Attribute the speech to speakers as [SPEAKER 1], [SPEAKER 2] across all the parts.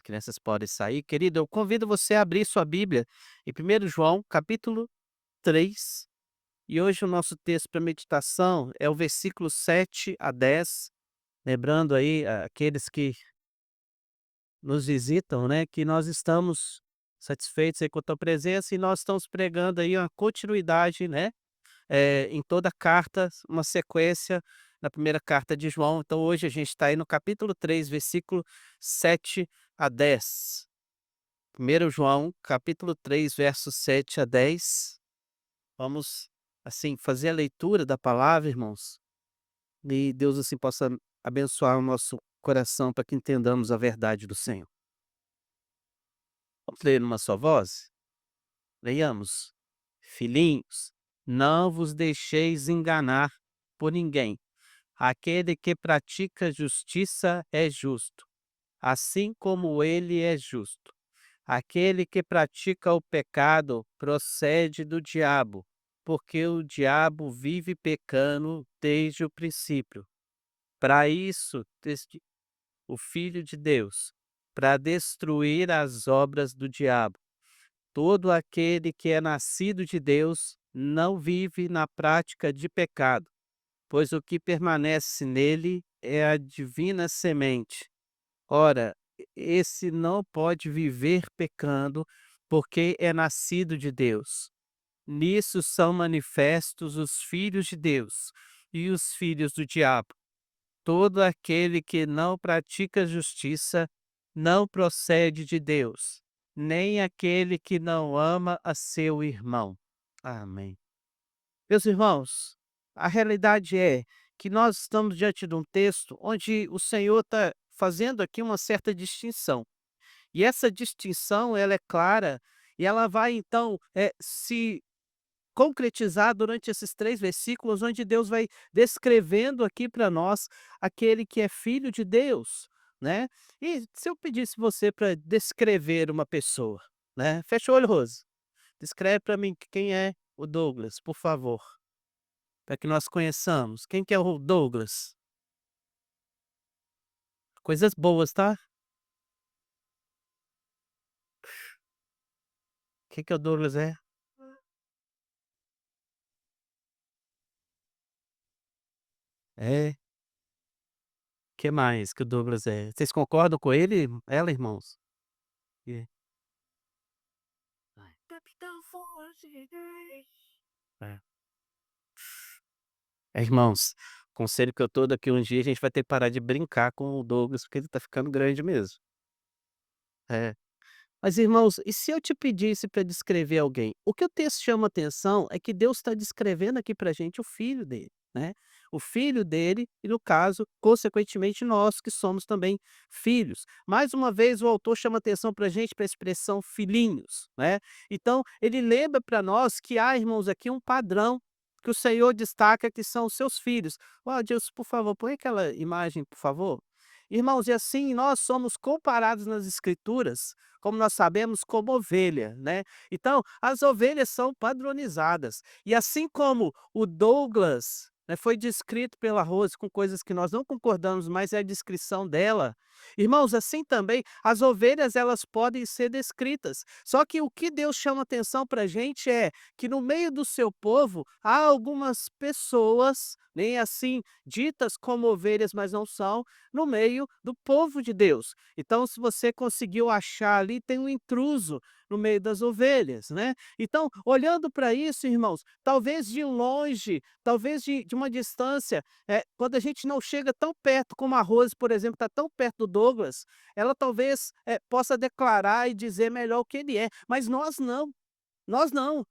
[SPEAKER 1] As crianças podem sair. Querido, eu convido você a abrir sua Bíblia em 1 João, capítulo 3. E hoje o nosso texto para meditação é o versículo 7 a 10. Lembrando aí aqueles que nos visitam, né, que nós estamos satisfeitos aí com a tua presença e nós estamos pregando aí uma continuidade, né, em toda a carta, uma sequência na primeira carta de João. Então hoje a gente está aí no capítulo 3, versículo 7 a 10. 1 João, capítulo 3, versos 7 a 10. Vamos, assim, fazer a leitura da palavra, irmãos, e Deus, assim, possa abençoar o nosso coração para que entendamos a verdade do Senhor. Vamos ler numa só voz? Leiamos. Filhinhos, não vos deixeis enganar por ninguém. Aquele que pratica justiça é justo, assim como ele é justo. Aquele que pratica o pecado procede do diabo, porque o diabo vive pecando desde o princípio. Para isso, o Filho de Deus, para destruir as obras do diabo. Todo aquele que é nascido de Deus não vive na prática de pecado, pois o que permanece nele é a divina semente. Ora, esse não pode viver pecando, porque é nascido de Deus. Nisso são manifestos os filhos de Deus e os filhos do diabo. Todo aquele que não pratica justiça não procede de Deus, nem aquele que não ama a seu irmão. Amém. Meus irmãos, a realidade é que nós estamos diante de um texto onde o Senhor está fazendo aqui uma certa distinção. E essa distinção, ela é clara e ela vai então se concretizar durante esses 3 versículos, onde Deus vai descrevendo aqui para nós aquele que é filho de Deus, né. E se eu pedisse você para descrever uma pessoa, né, fecha o olho, Rose, descreve para mim quem é o Douglas, por favor, para que nós conheçamos. Quem que é o Douglas? Coisas boas, tá? Quem que é o Douglas é? É, que mais que o Douglas é? Vocês concordam com ele ela, irmãos? É. Capitão Forte. É. Irmãos, conselho que eu tô, daqui um dia a gente vai ter que parar de brincar com o Douglas, porque ele tá ficando grande mesmo. É. Mas irmãos, e se eu te pedisse para descrever alguém? O que o texto chama atenção é que Deus está descrevendo aqui pra gente o filho dele, né. O filho dele e, no caso, consequentemente, nós que somos também filhos. Mais uma vez o autor chama atenção pra gente para a expressão filhinhos, né. Então ele lembra para nós que há, irmãos, aqui um padrão que o Senhor destaca, que são os seus filhos. Ó, Adilson, por favor, põe aquela imagem, por favor. Irmãos, e assim nós somos comparados nas escrituras, como nós sabemos, como ovelha, né. Então, as ovelhas são padronizadas, e assim como o Douglas, né, foi descrito pela Rose com coisas que nós não concordamos, mas é a descrição dela, irmãos, assim também as ovelhas, elas podem ser descritas. Só que o que Deus chama atenção para a gente é que no meio do seu povo há algumas pessoas, nem assim ditas como ovelhas, mas não são, no meio do povo de Deus. Então, se você conseguiu achar ali, tem um intruso no meio das ovelhas, né. Então, olhando para isso, irmãos, talvez de longe, talvez de uma distância, quando a gente não chega tão perto, como a Rose, por exemplo, está tão perto do Douglas, ela talvez, possa declarar e dizer melhor o que ele é, mas nós não, nós não.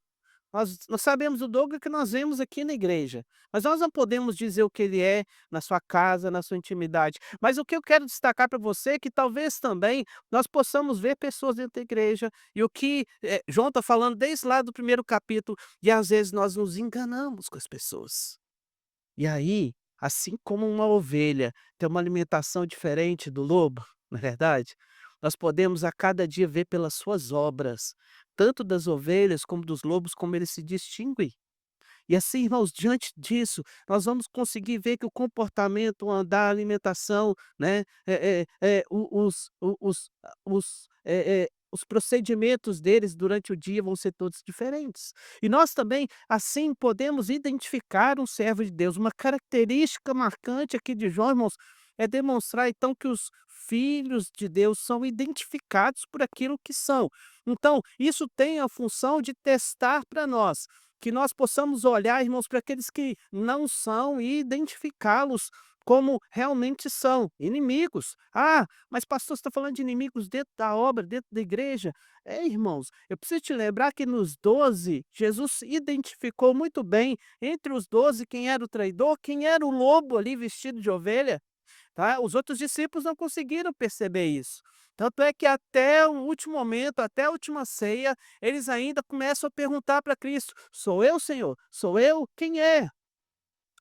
[SPEAKER 1] Nós sabemos o Douglas que nós vemos aqui na igreja, mas nós não podemos dizer o que ele é na sua casa, na sua intimidade. Mas o que eu quero destacar para você é que talvez também nós possamos ver pessoas dentro da igreja, e o que, João está falando desde lá do primeiro capítulo, e às vezes nós nos enganamos com as pessoas. E aí, assim como uma ovelha tem uma alimentação diferente do lobo, não é verdade? Nós podemos a cada dia ver pelas suas obras, tanto das ovelhas como dos lobos, como eles se distinguem. E assim, irmãos, diante disso, nós vamos conseguir ver que o comportamento, o andar, a alimentação, né, os procedimentos deles durante o dia vão ser todos diferentes. E nós também, assim, podemos identificar um servo de Deus. Uma característica marcante aqui de João, irmãos, é demonstrar então que os filhos de Deus são identificados por aquilo que são. Então, isso tem a função de testar para nós, que nós possamos olhar, irmãos, para aqueles que não são e identificá-los como realmente são, inimigos. Ah, mas pastor, você está falando de inimigos dentro da obra, dentro da igreja. É, irmãos, eu preciso te lembrar que nos 12 Jesus identificou muito bem entre os 12 quem era o traidor, quem era o lobo ali vestido de ovelha. Tá? Os outros discípulos não conseguiram perceber isso. Tanto é que até o último momento, até a última ceia, eles ainda começam a perguntar para Cristo: "Sou eu, Senhor? Sou eu? Quem é?"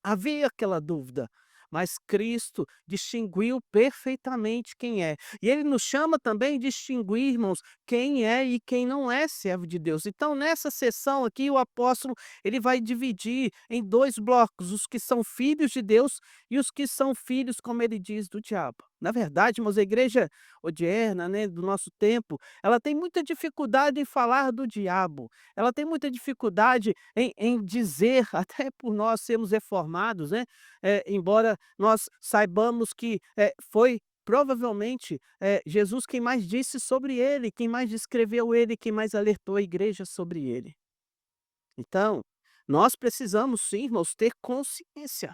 [SPEAKER 1] Havia aquela dúvida, mas Cristo distinguiu perfeitamente quem é. E ele nos chama também a distinguir, irmãos, quem é e quem não é servo de Deus. Então, nessa sessão aqui, o apóstolo ele vai dividir em 2 blocos, os que são filhos de Deus e os que são filhos, como ele diz, do diabo. Na verdade, irmãos, a igreja odierna, né, do nosso tempo, ela tem muita dificuldade em falar do diabo. Ela tem muita dificuldade em dizer, até por nós sermos reformados, né, embora nós saibamos que, foi provavelmente, Jesus quem mais disse sobre ele, quem mais descreveu ele, quem mais alertou a igreja sobre ele. Então, nós precisamos sim, irmãos, ter consciência.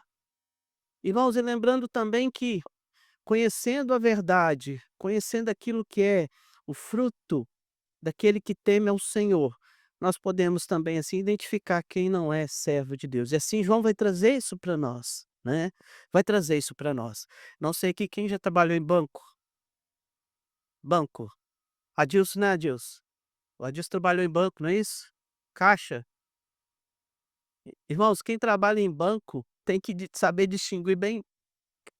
[SPEAKER 1] Irmãos, e lembrando também que, conhecendo a verdade, conhecendo aquilo que é o fruto daquele que teme ao Senhor, nós podemos também, assim, identificar quem não é servo de Deus. E assim João vai trazer isso para nós, né, vai trazer isso para nós. Não sei aqui quem já trabalhou em banco. Banco. Adilson, né, Adilson? O Adilson trabalhou em banco, não é isso? Caixa. Irmãos, quem trabalha em banco tem que saber distinguir bem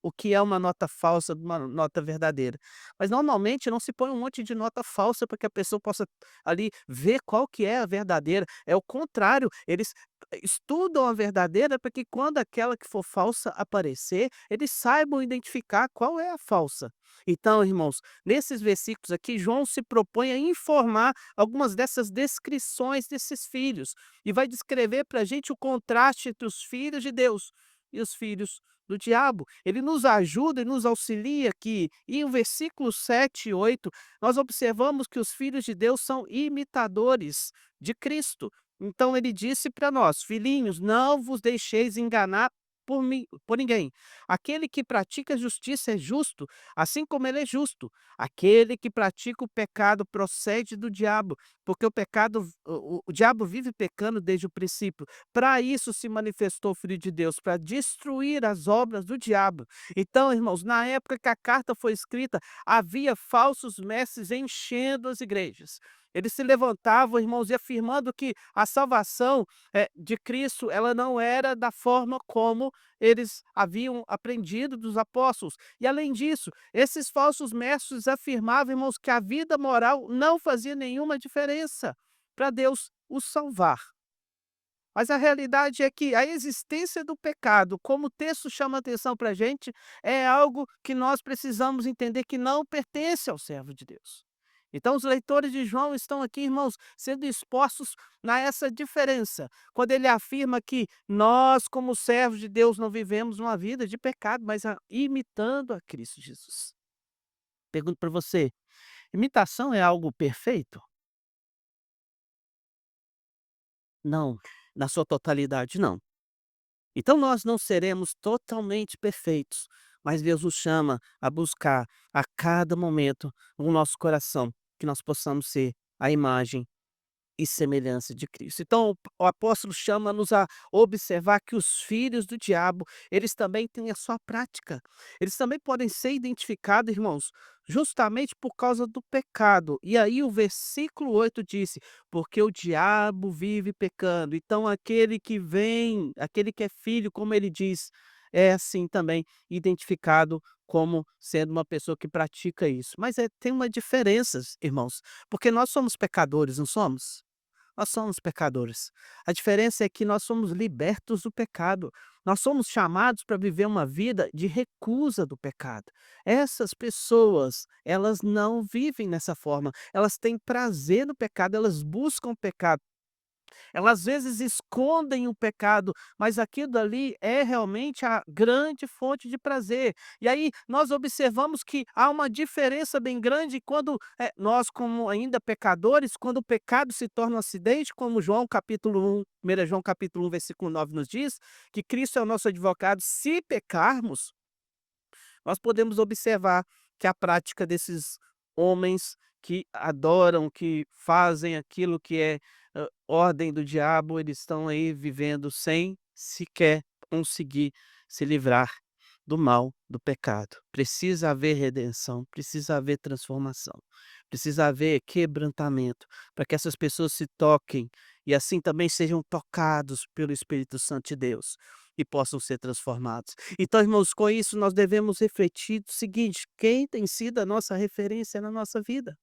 [SPEAKER 1] o que é uma nota falsa de uma nota verdadeira. Mas normalmente não se põe um monte de nota falsa para que a pessoa possa ali ver qual que é a verdadeira. É o contrário, eles estudam a verdadeira para que quando aquela que for falsa aparecer, eles saibam identificar qual é a falsa. Então, irmãos, nesses versículos aqui, João se propõe a informar algumas dessas descrições desses filhos e vai descrever para a gente o contraste entre os filhos de Deus e os filhos do diabo. Ele nos ajuda e nos auxilia aqui. E o versículo 7 e 8, nós observamos que os filhos de Deus são imitadores de Cristo. Então ele disse para nós: "Filhinhos, não vos deixeis enganar por ninguém. Aquele que pratica justiça é justo, assim como ele é justo. Aquele que pratica o pecado procede do diabo, porque o pecado o diabo vive pecando desde o princípio. Para isso se manifestou o Filho de Deus, para destruir as obras do diabo." Então, irmãos, na época que a carta foi escrita, havia falsos mestres enchendo as igrejas. Eles se levantavam, irmãos, e afirmando que a salvação, de Cristo, ela não era da forma como eles haviam aprendido dos apóstolos. E além disso, esses falsos mestres afirmavam, irmãos, que a vida moral não fazia nenhuma diferença para Deus os salvar. Mas a realidade é que a existência do pecado, como o texto chama atenção para a gente, é algo que nós precisamos entender que não pertence ao servo de Deus. Então, os leitores de João estão aqui, irmãos, sendo expostos a essa diferença, quando ele afirma que nós, como servos de Deus, não vivemos uma vida de pecado, mas imitando a Cristo Jesus. Pergunto para você: imitação é algo perfeito? Não, na sua totalidade, não. Então nós não seremos totalmente perfeitos, mas Deus nos chama a buscar a cada momento no nosso coração que nós possamos ser a imagem e semelhança de Cristo. Então o apóstolo chama-nos a observar que os filhos do diabo, eles também têm a sua prática. Eles também podem ser identificados, irmãos, justamente por causa do pecado. E aí o versículo 8 disse: "Porque o diabo vive pecando". Então aquele que vem, aquele que é filho, como ele diz, é assim também identificado como sendo uma pessoa que pratica isso. Mas tem uma diferença, irmãos, porque nós somos pecadores, não somos? Nós somos pecadores. A diferença é que nós somos libertos do pecado. Nós somos chamados para viver uma vida de recusa do pecado. Essas pessoas, elas não vivem nessa forma. Elas têm prazer no pecado, elas buscam o pecado. Elas às vezes escondem o pecado, mas aquilo dali é realmente a grande fonte de prazer. E aí nós observamos que há uma diferença bem grande quando, nós como ainda pecadores, quando o pecado se torna um acidente, como João capítulo 1, 1 João capítulo 1, versículo 9 nos diz, que Cristo é o nosso advogado, se pecarmos, nós podemos observar que a prática desses homens que adoram, que fazem aquilo que é, ordem do diabo, eles estão aí vivendo sem sequer conseguir se livrar do mal, do pecado. Precisa haver redenção, precisa haver transformação, precisa haver quebrantamento, para que essas pessoas se toquem e assim também sejam tocados pelo Espírito Santo de Deus e possam ser transformados. Então, irmãos, com isso nós devemos refletir o seguinte: quem tem sido a nossa referência na nossa vida?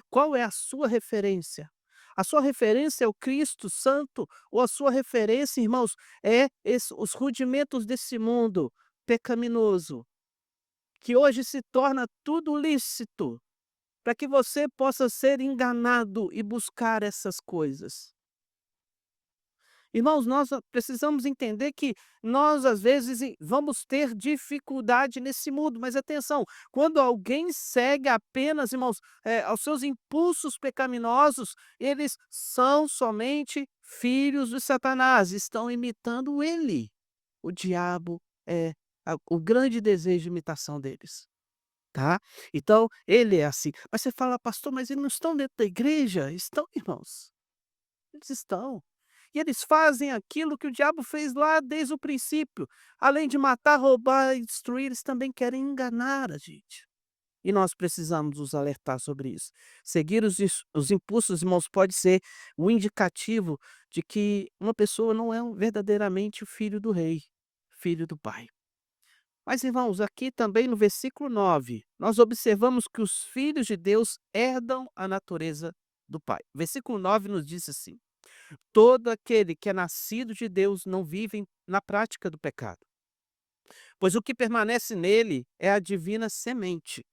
[SPEAKER 1] Qual é a sua referência? A sua referência é o Cristo Santo ou a sua referência, irmãos, é os rudimentos desse mundo pecaminoso, que hoje se torna tudo lícito, para que você possa ser enganado e buscar essas coisas. Irmãos, nós precisamos entender que nós, às vezes, vamos ter dificuldade nesse mundo, mas atenção, quando alguém segue apenas, irmãos, aos seus impulsos pecaminosos, eles são somente filhos de Satanás, estão imitando ele. O diabo é o grande desejo de imitação deles. Tá? Então, ele é assim. Mas você fala, pastor, mas eles não estão dentro da igreja? Estão, irmãos. Eles estão. E eles fazem aquilo que o diabo fez lá desde o princípio. Além de matar, roubar e destruir, eles também querem enganar a gente. E nós precisamos nos alertar sobre isso. Seguir os impulsos, irmãos, pode ser o indicativo de que uma pessoa não é verdadeiramente o filho do rei, filho do pai. Mas, irmãos, aqui também no versículo 9, nós observamos que os filhos de Deus herdam a natureza do pai. Versículo 9 nos diz assim: todo aquele que é nascido de Deus não vive na prática do pecado, pois o que permanece nele é a divina semente.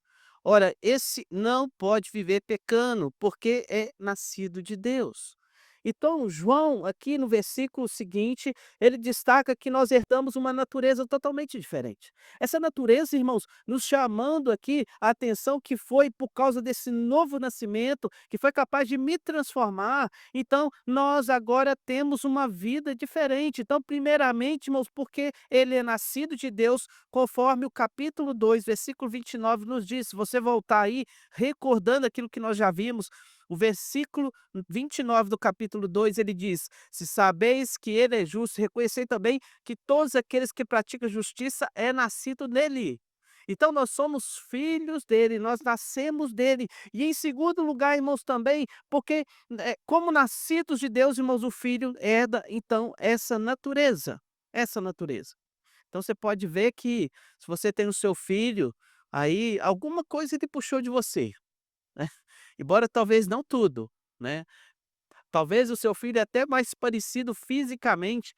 [SPEAKER 1] Ora, esse não pode viver pecando, porque é nascido de Deus. Então, João, aqui no versículo seguinte, ele destaca que nós herdamos uma natureza totalmente diferente. Essa natureza, irmãos, nos chamando aqui a atenção que foi por causa desse novo nascimento, que foi capaz de me transformar. Então, nós agora temos uma vida diferente. Então, primeiramente, irmãos, porque ele é nascido de Deus, conforme o capítulo 2, versículo 29 nos diz. Se você voltar aí, recordando aquilo que nós já vimos, o versículo 29 do capítulo 2 ele diz: se sabeis que ele é justo, reconhecei também que todos aqueles que praticam justiça é nascido nele. Então nós somos filhos dele, nós nascemos dele. E em segundo lugar, irmãos, também, porque como nascidos de Deus, irmãos, o filho herda então essa natureza, essa natureza. Então você pode ver que se você tem o seu filho, aí alguma coisa ele puxou de você, né. Embora talvez não tudo, né. Talvez o seu filho é até mais parecido fisicamente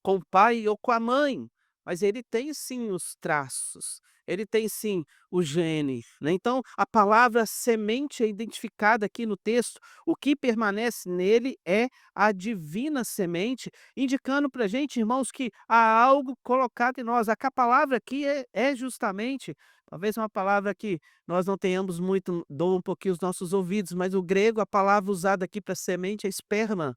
[SPEAKER 1] com o pai ou com a mãe, mas ele tem sim os traços, ele tem sim o gene, né. Então a palavra semente é identificada aqui no texto, o que permanece nele é a divina semente, indicando para a gente, irmãos, que há algo colocado em nós. A palavra aqui é justamente, talvez uma palavra que nós não tenhamos muito, doa um pouquinho os nossos ouvidos, mas o grego, a palavra usada aqui para semente é esperma,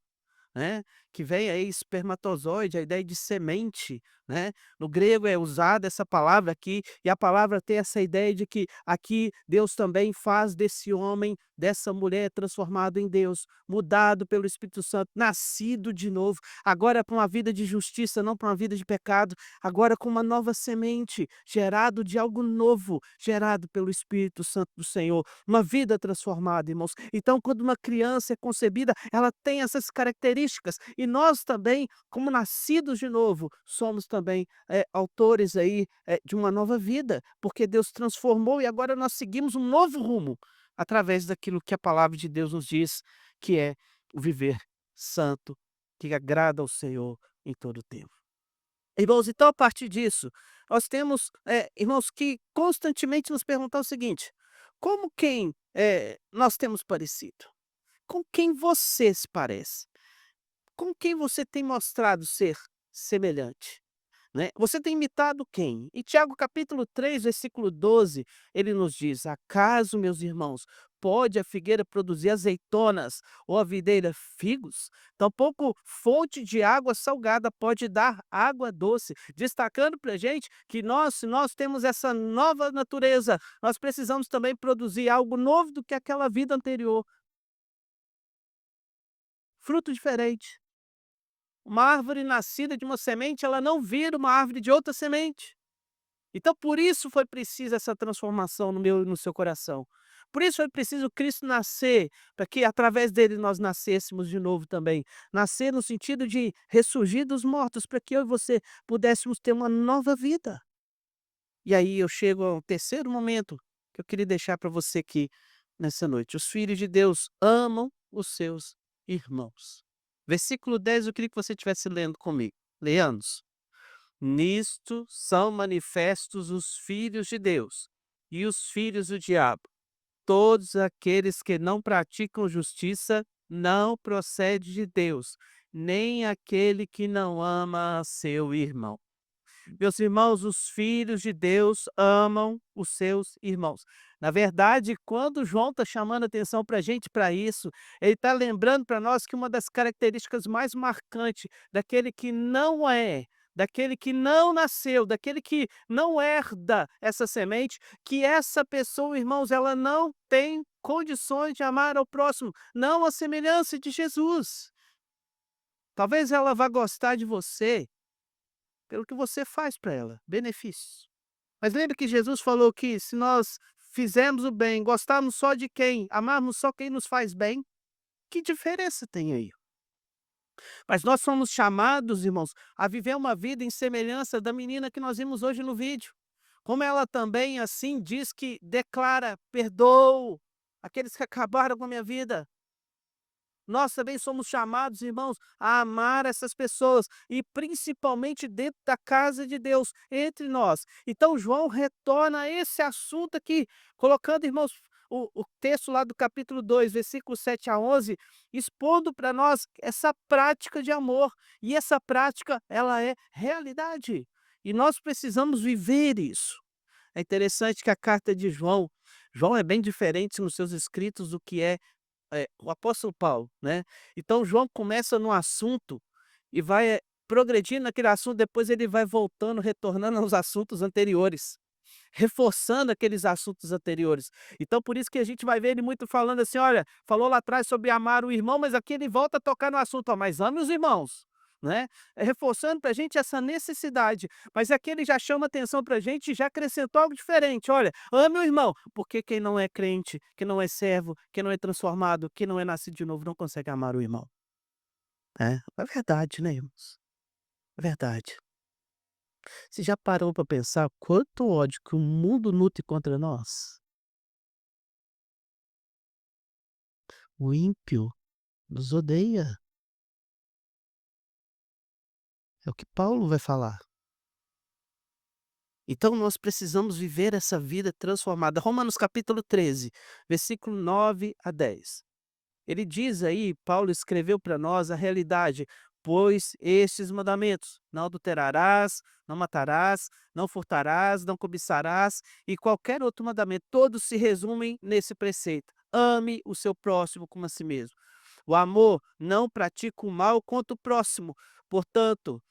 [SPEAKER 1] né, que vem aí espermatozoide, a ideia de semente, né. No grego é usada essa palavra aqui, e a palavra tem essa ideia de que aqui Deus também faz desse homem, dessa mulher transformado em Deus, mudado pelo Espírito Santo, nascido de novo, agora para uma vida de justiça, não para uma vida de pecado, agora com uma nova semente, gerado de algo novo, gerado pelo Espírito Santo do Senhor, uma vida transformada, irmãos. Então, quando uma criança é concebida, ela tem essas características e nós também, como nascidos de novo, somos também, autores aí, de uma nova vida, porque Deus transformou e agora nós seguimos um novo rumo, através daquilo que a palavra de Deus nos diz, que é o viver santo, que agrada ao Senhor em todo o tempo. Irmãos, então a partir disso, nós temos, irmãos, que constantemente nos perguntar o seguinte: como quem, nós temos parecido? Com quem você se parece? Com quem você tem mostrado ser semelhante? Né, você tem imitado quem? Em Tiago capítulo 3 versículo 12 ele nos diz: "Acaso, meus irmãos, pode a figueira produzir azeitonas ou a videira figos? Tampouco fonte de água salgada pode dar água doce", destacando para a gente que nós, se nós temos essa nova natureza, nós precisamos também produzir algo novo do que aquela vida anterior, fruto diferente. Uma árvore nascida de uma semente, ela não vira uma árvore de outra semente. Então por isso foi preciso essa transformação no meu e no seu coração. Por isso foi preciso Cristo nascer, para que através dele nós nascêssemos de novo também. Nascer no sentido de ressurgir dos mortos, para que eu e você pudéssemos ter uma nova vida. E aí eu chego ao terceiro momento que eu queria deixar para você aqui nessa noite. Os filhos de Deus amam os seus irmãos. Versículo 10, eu queria que você estivesse lendo comigo. Leamos. Nisto são manifestos os filhos de Deus e os filhos do diabo. Todos aqueles que não praticam justiça não procede de Deus, nem aquele que não ama a seu irmão. Meus irmãos, os filhos de Deus amam os seus irmãos. Na verdade, quando João está chamando atenção para a gente para isso, ele está lembrando para nós que uma das características mais marcantes daquele que não é, daquele que não nasceu, daquele que não herda essa semente, que essa pessoa, irmãos, ela não tem condições de amar ao próximo, não a semelhança de Jesus. Talvez ela vá gostar de você pelo que você faz para ela, benefícios. Mas lembre que Jesus falou que se nós fizermos o bem, gostarmos só de quem, amarmos só quem nos faz bem, que diferença tem aí? Mas nós somos chamados, irmãos, a viver uma vida em semelhança da menina que nós vimos hoje no vídeo. Como ela também, assim, diz que declara: "Perdoo aqueles que acabaram com a minha vida". Nós também somos chamados, irmãos, a amar essas pessoas e principalmente dentro da casa de Deus, entre nós. Então João retorna a esse assunto aqui, colocando, irmãos, o texto lá do capítulo 2 versículo 7 a 11 expondo para nós essa prática de amor. E essa prática, ela é realidade. E nós precisamos viver isso. É interessante que a carta de João é bem diferente nos seus escritos do que é o apóstolo Paulo, né. Então João começa no assunto e vai, progredindo naquele assunto, depois ele vai voltando, retornando aos assuntos anteriores, reforçando aqueles assuntos anteriores. Então por isso que a gente vai ver ele muito falando assim: "Olha, falou lá atrás sobre amar o irmão", mas aqui ele volta a tocar no assunto: "Ó, mas ame os irmãos", né. Reforçando para a gente essa necessidade, mas aqui ele já chama atenção para a gente e já acrescentou algo diferente: "Olha, ame o irmão", porque quem não é crente, quem não é servo, quem não é transformado, quem não é nascido de novo não consegue amar o irmão. É verdade, né, irmãos? É verdade. Você já parou para pensar quanto ódio que o mundo nutre contra nós? O ímpio nos odeia, é o que Paulo vai falar. Então nós precisamos viver essa vida transformada. Romanos capítulo 13, versículo 9 a 10. Ele diz aí, Paulo escreveu para nós a realidade: "Pois estes mandamentos: não adulterarás, não matarás, não furtarás, não cobiçarás", e qualquer outro mandamento, todos se resumem nesse preceito: ame o seu próximo como a si mesmo. O amor não pratica o mal contra o próximo, portanto,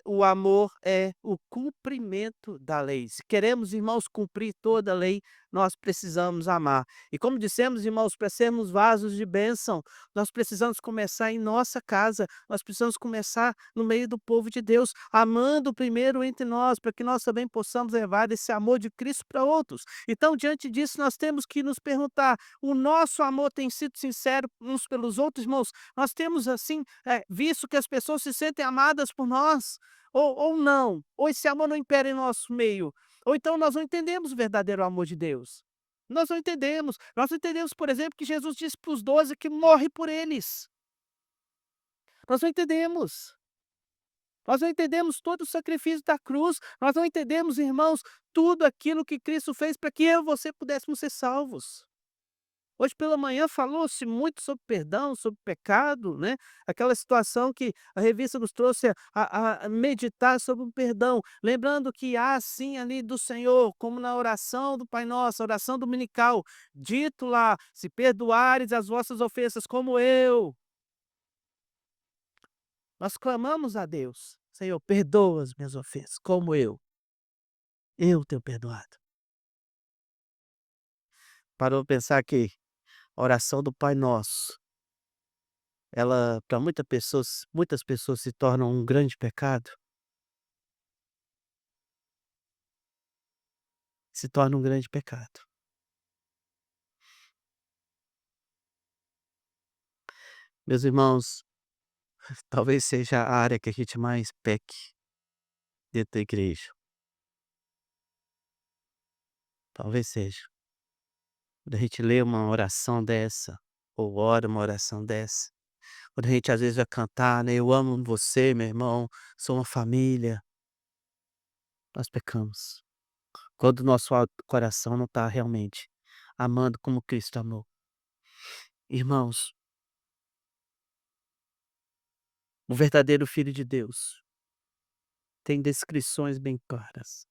[SPEAKER 1] o amor é o cumprimento da lei. Se queremos, irmãos, cumprir toda a lei, nós precisamos amar. E como dissemos, irmãos, para sermos vasos de bênção, nós precisamos começar em nossa casa, nós precisamos começar no meio do povo de Deus, amando primeiro entre nós, para que nós também possamos levar esse amor de Cristo para outros. Então, diante disso, nós temos que nos perguntar: o nosso amor tem sido sincero uns pelos outros, irmãos? Nós temos, assim, visto que as pessoas se sentem amadas por nós? Ou não? Ou esse amor não impera em nosso meio? Ou então nós não entendemos o verdadeiro amor de Deus. Nós não entendemos. Nós não entendemos, por exemplo, que Jesus disse para os 12 que morre por eles. Nós não entendemos. Nós não entendemos todo o sacrifício da cruz, nós não entendemos, irmãos, tudo aquilo que Cristo fez para que eu e você pudéssemos ser salvos. Hoje pela manhã falou-se muito sobre perdão, sobre pecado, né, aquela situação que a revista nos trouxe a meditar sobre o perdão, lembrando que há sim ali do Senhor, como na oração do Pai Nosso, a oração dominical, dito lá: "Se perdoares as vossas ofensas como eu", nós clamamos a Deus: "Senhor, perdoa as minhas ofensas como eu tenho perdoado". Parou pra pensar que a oração do Pai Nosso, ela para muitas pessoas se torna um grande pecado? Se torna um grande pecado. Meus irmãos, talvez seja a área que a gente mais peque dentro da igreja, talvez seja. Quando a gente lê uma oração dessa, ou ora uma oração dessa, quando a gente às vezes vai cantar, né: "Eu amo você, meu irmão, sou uma família", nós pecamos. Quando o nosso coração não está realmente amando como Cristo amou. Irmãos, o verdadeiro filho de Deus tem descrições bem claras.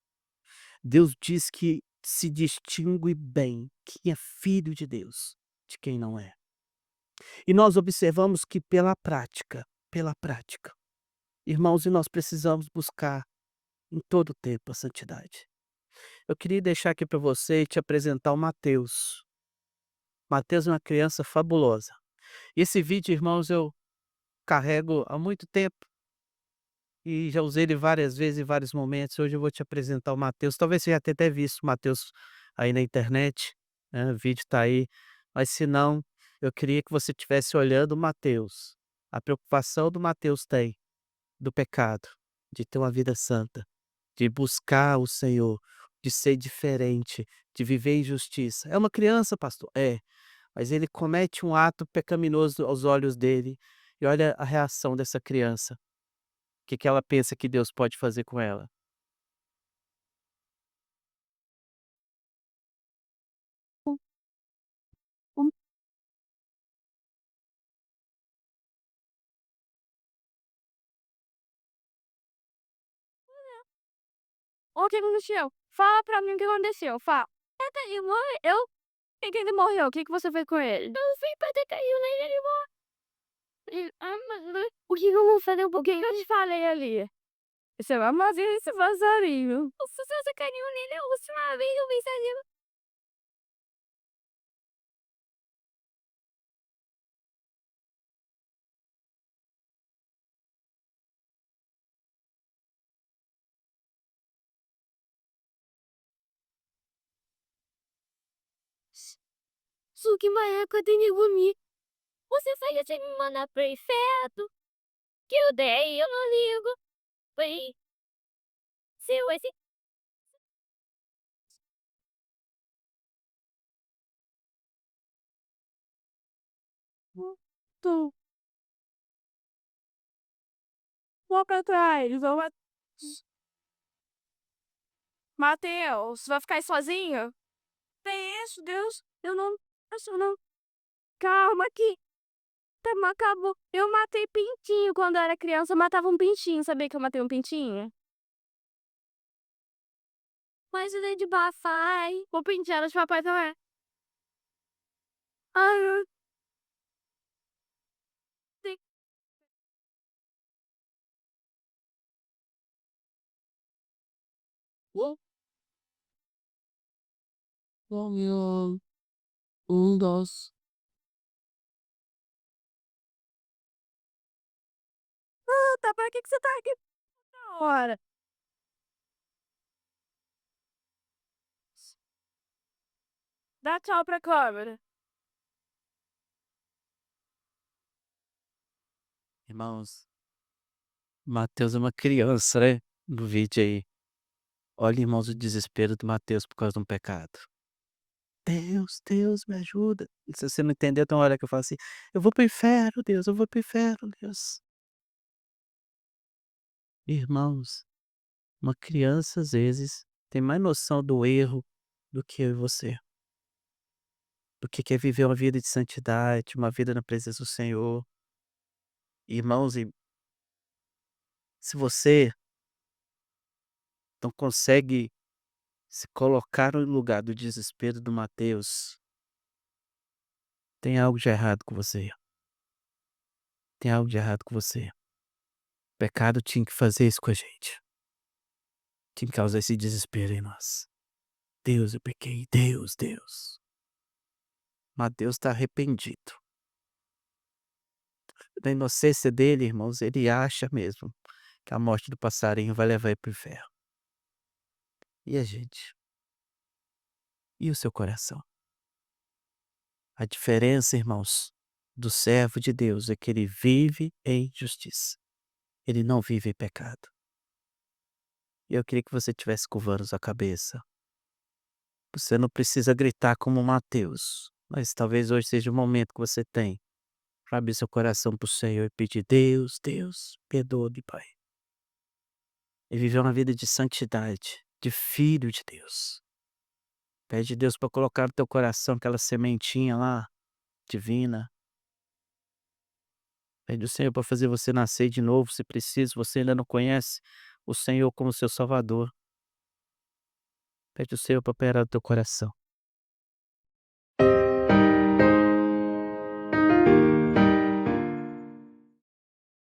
[SPEAKER 1] Deus diz que se distingue bem quem é filho de Deus de quem não é. E nós observamos que pela prática, irmãos, e nós precisamos buscar em todo o tempo a santidade. Eu queria deixar aqui para você e te apresentar o Mateus. Mateus é uma criança fabulosa. E esse vídeo, irmãos, eu carrego há muito tempo e já usei ele várias vezes em vários momentos. Hoje eu vou te apresentar o Mateus. Talvez você já tenha até visto o Mateus aí na internet, né, o vídeo está aí, mas se não, eu queria que você estivesse olhando o Mateus. A preocupação do Mateus tem do pecado, de ter uma vida santa, de buscar o Senhor, de ser diferente, de viver em justiça. É uma criança, pastor? É, mas ele comete um ato pecaminoso aos olhos dele, e olha a reação dessa criança. Que ela pensa que Deus pode fazer com ela? Um um O que aconteceu? Fala pra mim o que aconteceu, fala. Ele morreu. E que ele morreu, o que que você fez com ele? Eu fui pra ter caiu nele, ele morreu. Mas o que que eu vou fazer? O que que eu te falei ali? Você vai fazer esse passarinho. Se você caiu nele a última vez, eu vi ali. Só que uma época tem que dormir. Você saiu sem me mandar pro inferno. Que eu dei, eu não ligo. Foi seu esse. Tu, vou pra trás, vamos. Mateus, vai ficar aí sozinho? É isso, Deus. Eu não. Isso não. Calma aqui. Tá, mas acabou. Eu matei pintinho quando eu era criança. Eu matava um pintinho. Sabia que eu matei um pintinho? Mas ele é de papai. O pintinho era de papai também. Ai, eu tenho. Comió dos. Ah, tá, pra que você tá aqui na hora? Dá tchau pra câmera. Irmãos, Mateus é uma criança, né? No vídeo aí. Olha, irmãos, o desespero do Mateus por causa de um pecado. Deus, Deus, me ajuda. E se você não entendeu, tem uma hora que eu falo assim: "Eu vou para o inferno, Deus, eu vou para o inferno, Deus". Irmãos, uma criança às vezes tem mais noção do erro do que eu e você, do que quer viver uma vida de santidade, uma vida na presença do Senhor. Irmãos, e se você não consegue se colocar no lugar do desespero do Mateus, tem algo de errado com você. Tem algo de errado com você. O pecado tinha que fazer isso com a gente. Tinha que causar esse desespero em nós. Deus, eu pequei. Deus, Deus. Mas Deus está arrependido. Na inocência dele, irmãos, ele acha mesmo que a morte do passarinho vai levar ele para o inferno. E a gente? E o seu coração? A diferença, irmãos, do servo de Deus é que ele vive em justiça. Ele não vive em pecado. E eu queria que você tivesse curvando a cabeça. Você não precisa gritar como Mateus, mas talvez hoje seja o momento que você tem para abrir seu coração para o Senhor e pedir: Deus, Deus, perdoa-me, Pai. E viver uma vida de santidade, de filho de Deus. Pede a Deus para colocar no teu coração aquela sementinha lá, divina. Pede ao Senhor para fazer você nascer de novo, se preciso, você ainda não conhece o Senhor como seu Salvador. Pede ao Senhor para operar no teu coração.